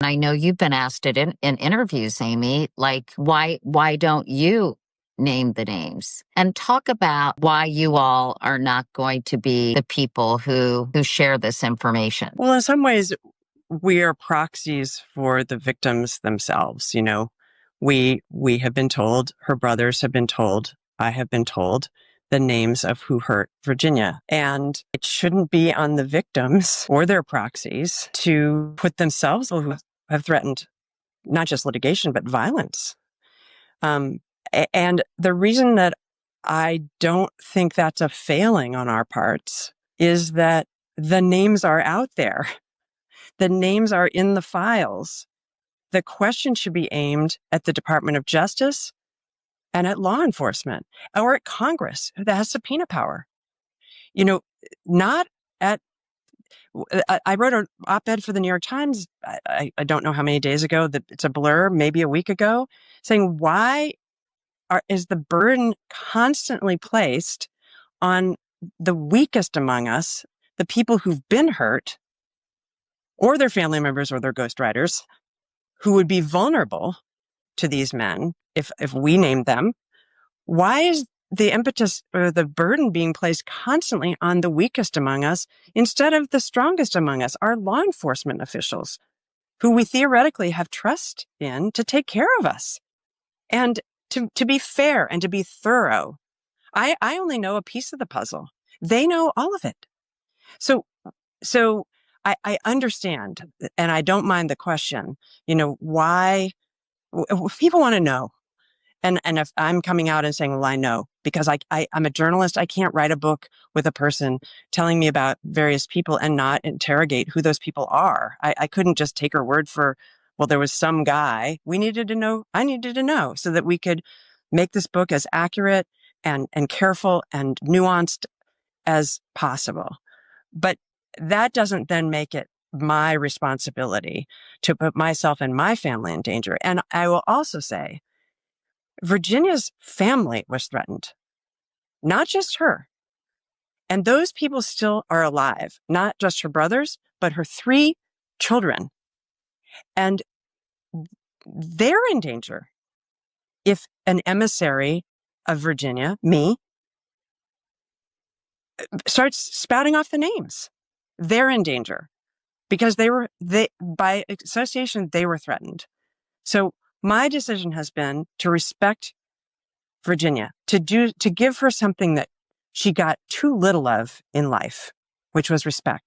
And I know you've been asked it in interviews, Amy, like, why don't you name the names? And talk about why you all are not going to be the people who share this information. Well, in some ways, we are proxies for the victims themselves. You know, we have been told, her brothers have been told, I have been told the names of who hurt Virginia. And it shouldn't be on the victims or their proxies to put themselves, who have threatened not just litigation, but violence. And the reason that I don't think that's a failing on our parts is that the names are out there. The names are in the files. The question should be aimed at the Department of Justice and at law enforcement or at Congress that has subpoena power. You know, not at, I wrote an op-ed for the New York Times. I don't know how many days ago, that it's a blur, maybe a week ago, saying why is the burden constantly placed on the weakest among us, the people who've been hurt, or their family members or their ghostwriters, who would be vulnerable to these men if we named them? Why is the impetus or the burden being placed constantly on the weakest among us instead of the strongest among us, our law enforcement officials, who we theoretically have trust in to take care of us? And to be fair and to be thorough, I only know a piece of the puzzle. They know all of it. So I understand, and I don't mind the question, you know, why people want to know. And if I'm coming out and saying, well, I know, because I'm a journalist, I can't write a book with a person telling me about various people and not interrogate who those people are. I couldn't just take her word for, well, there was some guy. We needed to know, I needed to know, so that we could make this book as accurate and careful and nuanced as possible. But that doesn't then make it my responsibility to put myself and my family in danger. And I will also say, Virginia's family was threatened, not just her. And those people still are alive, not just her brothers, but her 3 children. And they're in danger if an emissary of Virginia, me, starts spouting off the names. They're in danger because by association, they were threatened. So my decision has been to respect Virginia, to give her something that she got too little of in life, which was respect.